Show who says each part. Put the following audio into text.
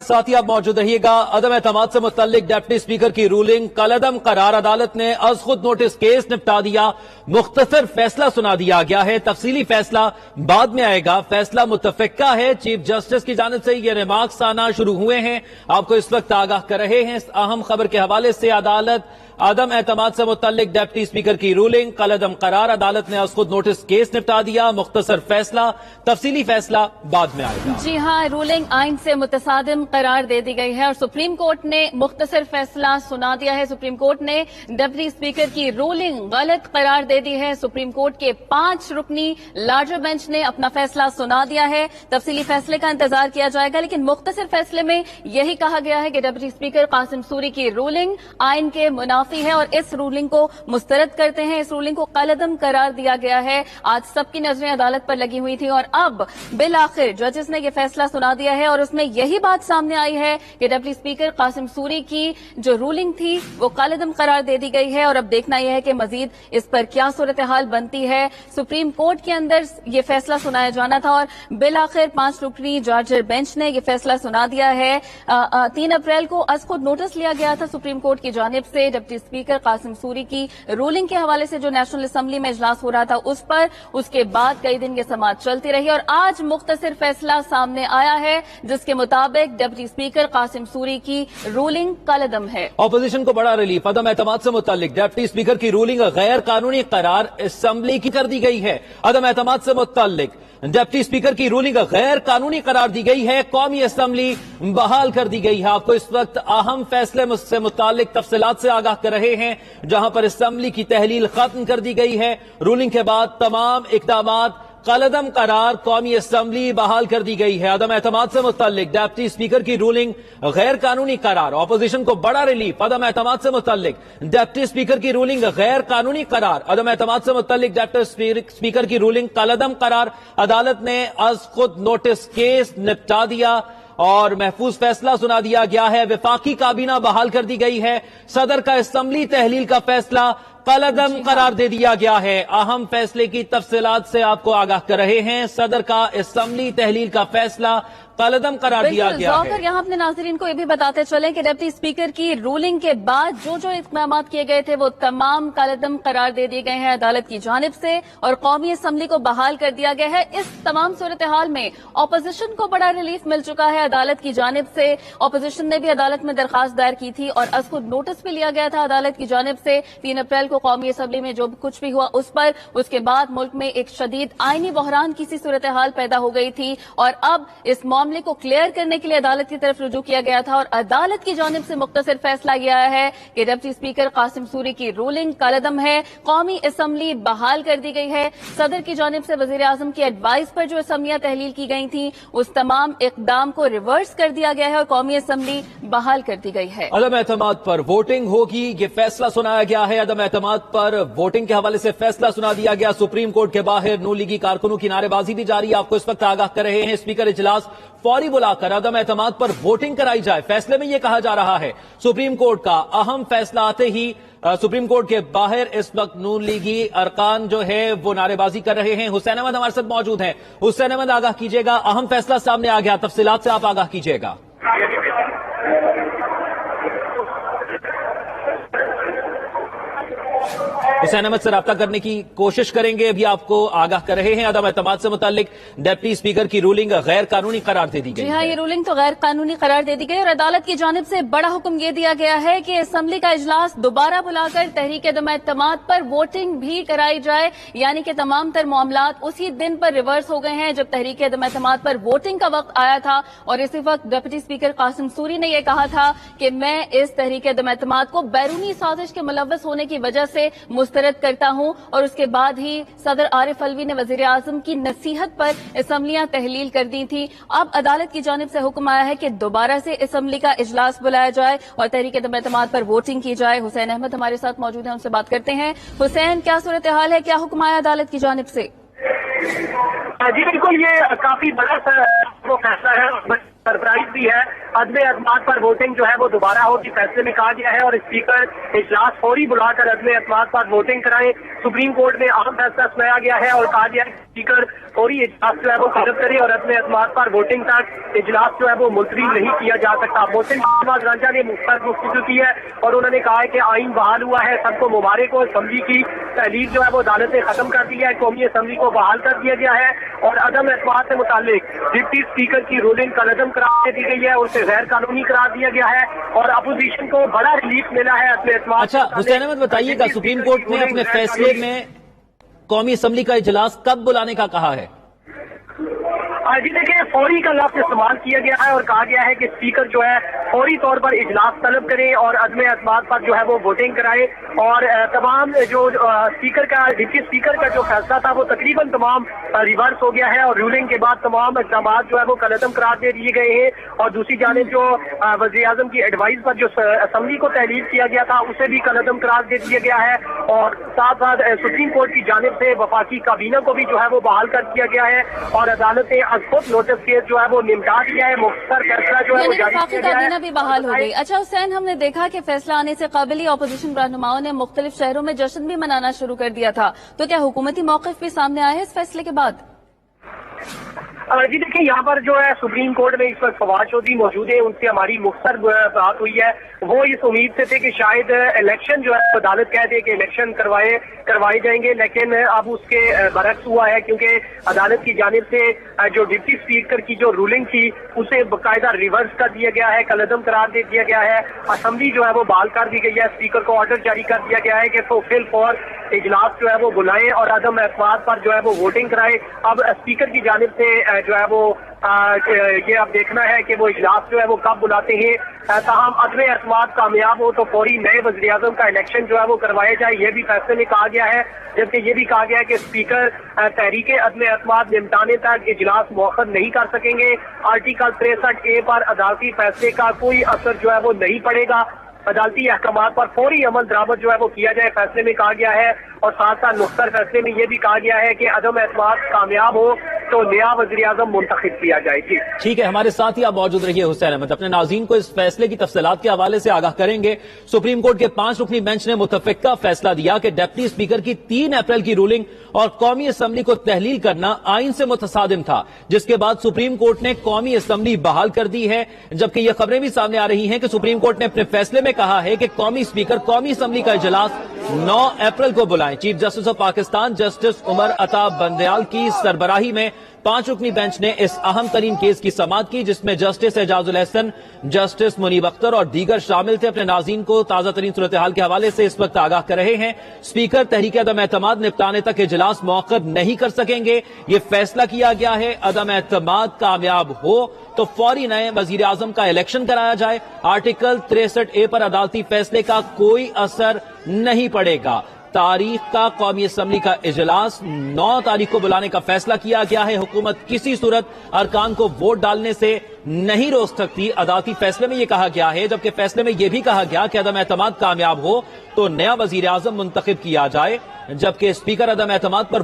Speaker 1: साथ ही आप मौजूद रहिएगा। अदम एतमाद से मुतल्लिक डिप्टी स्पीकर की रूलिंग कलअदम करार अदालत ने अज खुद नोटिस केस निपटा दिया। मुख्तसर फैसला सुना दिया गया है, तफसीली फैसला बाद में आएगा। फैसला मुतफिका है। चीफ जस्टिस की जानिब से ये रिमार्क्स आना शुरू हुए हैं। आपको इस वक्त आगाह कर रहे हैं इस अहम खबर के हवाले से। अदालत अदम एतमाद से मुतल्लिक डिप्टी स्पीकर की रूलिंग कलअदम करार अदालत ने अज खुद नोटिस केस निपटा दिया। मुख्तसर फैसला, तफसीली फैसला बाद में आएगा।
Speaker 2: जी हाँ, रूलिंग आइन से मुतसादिम करार दे दी गई है और सुप्रीम कोर्ट ने मुख्तसर फैसला सुना दिया है। सुप्रीम कोर्ट ने डिप्टी स्पीकर की रूलिंग गलत करार दे दी है। सुप्रीम कोर्ट के 5 रुकनी लार्जर बेंच ने अपना फैसला सुना दिया है। तफसीली फैसले का इंतजार किया जाएगा, लेकिन मुख्तसर फैसले में यही कहा गया है कि डिप्टी स्पीकर कासिम सूरी की रूलिंग आइन के मुनाफी है और इस रूलिंग को मुस्तरद करते हैं। इस रूलिंग को कलअदम करार दिया गया है। आज सबकी नजरें अदालत पर लगी हुई थी और अब बिल आखिर जजेस ने यह फैसला सुना दिया है और उसमें यही बात सामने आई है कि डिप्टी स्पीकर कासिम सूरी की जो रूलिंग थी वो कलअदम करार दे दी गई है। और अब देखना यह है कि मजीद इस पर क्या सूरत हाल बनती है। सुप्रीम कोर्ट के अंदर यह फैसला सुनाया जाना था और बिल आखिर 5 रुकनी जार्जर बेंच ने यह फैसला सुना दिया है। 3 अप्रैल को अज खुद नोटिस लिया गया था सुप्रीम कोर्ट की जानिब से डिप्टी स्पीकर कासिम सूरी की रूलिंग के हवाले से जो नेशनल असेंबली में इजलास हो रहा था उस पर। उसके बाद कई दिन ये समाअत चलती रही और आज मुख्तसर फैसला सामने आया है जिसके मुताबिक डिप्टी स्पीकर कासिम सूरी की रूलिंग कलअदम है।
Speaker 1: ऑपोजिशन को बड़ा रिलीफ। अदम एतमाद से मुतल्लिक डिप्टी स्पीकर की रूलिंग गैर कानूनी करार असेंबली की कर दी गई है। अदम एतमाद से मुतल्लिक डिप्टी स्पीकर की रूलिंग गैर कानूनी करार दी गई है। कौमी असेंबली बहाल कर दी गई है। आपको इस वक्त अहम फैसले से मुतालिक तफसीलात से आगाह कर रहे हैं, जहां पर असेंबली की तहलील खत्म कर दी गई है। रूलिंग के बाद तमाम इकदामात कलअदम करार, कौमी असेंबली बहाल कर दी गई है। अदम एतमाद से मुतल्लिक डिप्टी स्पीकर की रूलिंग गैर कानूनी करार। ऑपोजिशन को बड़ा रिलीफ। अदम एतमाद से मुतल्लिक डिप्टी स्पीकर की रूलिंग गैर कानूनी करार। अदम एतमाद से मुतल्लिक डिप्टी स्पीकर की रूलिंग कलअदम करार। अदालत ने अज खुद नोटिस केस निपटा दिया और महफूज फैसला सुना दिया गया है। विफाकी काबीना बहाल कर दी गई है। सदर का असेंबली तहलील का फैसला कलअदम करार दे दिया गया है। अहम फैसले की तफसीलात से आपको आगाह कर रहे हैं। सदर का असेंबली तहलील का फैसला कलअदम करार दिया गया है।
Speaker 2: यहाँ अपने नाज़रीन को ये भी बताते चलें कि डिप्टी स्पीकर की रूलिंग के बाद जो जो इक़दाम किए गए थे वो तमाम कलअदम करार दे दिए गए हैं अदालत की जानिब से और कौमी असेंबली को बहाल कर दिया गया है। इस तमाम सूरत हाल में ऑपोजिशन को बड़ा रिलीफ मिल चुका है अदालत की जानिब से। ऑपोजिशन ने भी अदालत में दरखास्त दायर की थी और अज खुद नोटिस भी लिया गया था अदालत की जानिब से 3 अप्रैल को कौमी असेंबली में जो कुछ भी हुआ उस पर। उसके बाद मुल्क में एक शदीद आईनी बहरान की सी सूरत हाल पैदा हो गई थी और अब इस मामले को क्लियर करने के लिए अदालत की तरफ रुजू किया गया था और अदालत की जानिब से मुख्तसर फैसला यह आया है कि डिप्टी स्पीकर कासिम सूरी की रूलिंग कलअदम है। कौमी असेंबली बहाल कर दी गई है। सदर की जानिब से वजीर आजम की एडवाइस पर जो असेंबलियां तहलील की गई थी उस तमाम इकदाम को रिवर्स कर दिया गया है और कौमी असेंबली बहाल कर दी गई है।
Speaker 1: अदम एतमाद पर वोटिंग होगी, ये फैसला सुनाया गया है। अदम एतमाद पर वोटिंग के हवाले से फैसला सुना दिया गया। सुप्रीम कोर्ट के बाहर नून लीगी कारकुनों की नारेबाजी भी जारी है। आपको इस वक्त आगाह कर रहे हैं। स्पीकर इजलास फौरी बुलाकर अदम एतमाद पर वोटिंग कराई जाए। फैसले में यह कहा जा रहा है सुप्रीम कोर्ट का अहम फैसला आते ही सुप्रीम कोर्ट के बाहर इस वक्त नून लीगी अरकान जो है वो नारेबाजी कर रहे हैं। हुसैन अहमद हमारे साथ मौजूद हैं। हुसैन अहमद, आगाह कीजिएगा, अहम फैसला सामने आ गया, तफसीलात से आप आगाह कीजिएगा। हुसैन अहमद से राब्ता करने की कोशिश करेंगे। अभी आपको आगाह कर रहे हैं अदम एतमाद से मुतालिक डिप्टी स्पीकर की रूलिंग गैर कानूनी करार दे दी गई।
Speaker 2: जी हाँ, ये रूलिंग तो गैर कानूनी करार दे दी गई और अदालत की जानिब से बड़ा हुक्म ये दिया गया है कि असेंबली का इजलास दोबारा बुलाकर तहरीक अदम एतमाद पर वोटिंग भी कराई जाए। यानी कि तमाम तर मामलात उसी दिन पर रिवर्स हो गए हैं जब तहरीक अदम एतमाद पर वोटिंग का वक्त आया था और इसी वक्त डिप्टी स्पीकर कासिम सूरी ने यह कहा था कि मैं इस तहरीक अदम एतमाद को बैरूनी साजिश के मुलव्वस होने की वजह से मुस्तरद करता हूं और उसके बाद ही सदर आरिफ अलवी ने वजीर आजम की नसीहत पर असेंबलियां तहलील कर दी थी। अब अदालत की जानिब से हुक्म आया है कि दोबारा से असेंबली का इजलास बुलाया जाए और तहरीक अदम एतमाद पर वोटिंग की जाए। हुसैन अहमद हमारे साथ मौजूद हैं, उनसे बात करते हैं। हुसैन, क्या सूरत हाल है, क्या हुक्म आया अदालत की जानिब से?
Speaker 3: जी बिल्कुल, ये काफी बड़ा फैसला है। सरप्राइज भी है। अदम एतमाद पर वोटिंग जो है वो दोबारा होगी, फैसले में कहा गया है और स्पीकर इजलास फौरी बुलाकर अदम एतमाद पर वोटिंग कराएं। सुप्रीम कोर्ट में अहम फैसला सुनाया गया है और कहा गया है स्पीकर फौरी इजलास जो है वो तलब करे और अदम एतमाद पर वोटिंग तक इजलास जो है वो मुलतवी नहीं किया जा सकता। मोहसिन शहबाज रांझा ने मुख्तर गुफ्तगू की है और उन्होंने कहा है कि आइन बहाल हुआ है, सबको मुबारक हो। असम्बली की तहलील जो है वो अदालत ने खत्म कर दी है, कौमी असम्बली को बहाल कर दिया गया है और अदम एतमाद से मुतालिक डिप्टी स्पीकर की रूलिंग कलअदम करार दी गई है, उसे गैर कानूनी करार दिया गया है और अपोजिशन को बड़ा रिलीफ मिला है अदम एतमाद।
Speaker 1: अच्छा हुसैन अहमद बताइएगा, सुप्रीम कोर्ट ने अपने फैसले में कौमी असम्बली का इजलास कब बुलाने का कहा है?
Speaker 3: जी देखिए, फौरी का लफ्ज इस्तेमाल किया गया है और कहा गया है कि स्पीकर जो है फौरी तौर पर इजलास तलब करे और अदम एतमाद पर जो है वो वोटिंग कराए और तमाम जो स्पीकर का डिप्टी स्पीकर का जो फैसला था वो तकरीबन तमाम रिवर्स हो गया है और रूलिंग के बाद तमाम इक़दाम जो है वो कलअदम करार दे दिए गए हैं और दूसरी जानिब जो वज़ीर आज़म की एडवाइस पर जो असम्बली को तहलील किया गया था उसे भी कलअदम करार दे दिया गया है और साथ साथ सुप्रीम कोर्ट की जानिब से वफाकी काबीना को भी जो है वो बहाल कर दिया गया है और अदालत ने खुद नोटिस केस जो है वो निपटा दिया है। मुख्तर फैसला जो है वो जारी किया गया है,
Speaker 2: भी बहाल हो गई। अच्छा हुसैन, हमने देखा कि फैसला आने से काबिल ऑपोजिशन रहनुमाओं ने मुख्तलिफ शहरों में जश्न भी मनाना शुरू कर दिया था, तो क्या हुकूमती मौक़िफ़ भी सामने आया है इस फैसले के बाद?
Speaker 3: जी देखिए, यहाँ पर जो है सुप्रीम कोर्ट में इस वक्त फवाद चौधरी मौजूद है, उनसे हमारी मुख्तर बात हुई है। वो इस उम्मीद से थे कि शायद इलेक्शन जो है अदालत कह दे कि इलेक्शन करवाए जाएंगे, लेकिन अब उसके बरक्स हुआ है क्योंकि अदालत की जानिब से जो डिप्टी स्पीकर की जो रूलिंग थी उसे बाकायदा रिवर्स कर दिया गया है, कलअदम करार दे दिया गया है। असम्बली जो है वो बहाल कर दी गई है, स्पीकर को ऑर्डर जारी कर दिया गया है कि फिल फॉर इजलास जो है वो बुलाएं और अदम एतमाद पर जो है वो वोटिंग कराए। अब स्पीकर की जानिब से जो है वो ये अब देखना है कि वो इजलास जो है वो कब बुलाते हैं। ताहम अदम एतमाद कामयाब हो तो फौरी नए वज़ीर आज़म का इलेक्शन जो है वो करवाया जाए, ये भी फैसले में कहा गया है। जबकि ये भी कहा गया है कि स्पीकर तहरीक अदम एतमाद निपटाने तक इजलास मौखर नहीं कर सकेंगे। आर्टिकल 63A पर अदालती फैसले का कोई असर जो है वो नहीं पड़ेगा। अदालती अहकामात पर फौरी अमल दरामद जो है वो किया जाए, फैसले में कहा गया है और साथ साथ मुख्तर फैसले में ये भी कहा गया है कि अदम एतमाद कामयाब हो तो नया वज़ीर आज़म मुंतखब किया जाए। जी
Speaker 1: ठीक है, हमारे साथ ही आप मौजूद रहिए हुसैन अहमद, अपने नाज़रीन को इस फैसले की तफसीलात के हवाले से आगाह करेंगे। सुप्रीम कोर्ट के 5 रुकनी बेंच ने मुतफ़िका फैसला दिया कि डिप्टी स्पीकर की 3 अप्रैल की रूलिंग और कौमी असम्बली को तहलील करना आइन से मुतसादिम था, जिसके बाद सुप्रीम कोर्ट ने कौमी असम्बली बहाल कर दी है। जबकि ये खबरें भी सामने आ रही हैं कि सुप्रीम कोर्ट ने अपने फैसले में कहा है कि कौमी स्पीकर कौमी असम्बली का इजलास 9 अप्रैल को बुलाएं। Chief justice of Pakistan justice Umar Ata Bandial की सरबराही में 5 रुकनी बेंच ने इस अहम तरीन केस की समाअत की, जिसमें जस्टिस एजाजुल हसन, जस्टिस मुनीब अख्तर और दीगर शामिल थे। अपने नाज़रीन को ताजा तरीन सूरत हाल के हवाले से इस वक्त आगाह कर रहे हैं। स्पीकर तहरीक अदम एतमाद निपटाने तक इजलास मौखर नहीं कर सकेंगे, ये फैसला किया गया है। अदम एतमाद कामयाब हो तो फौरी नए वजीर आजम का इलेक्शन कराया जाए। आर्टिकल 63A पर अदालती फैसले का कोई असर नहीं पड़ेगा। तारीख का कौमी असम्बली का इजलास 9 तारीख को बुलाने का फैसला किया गया है। हुकूमत किसी सूरत अरकान को वोट डालने से नहीं रोक सकती, अदालती फैसले में यह कहा गया है। जबकि फैसले में यह भी कहा गया कि अदम एतमाद कामयाब हो तो नया वजीर आजम मुंतखब किया जाए, जबकि स्पीकर अदम एतमाद पर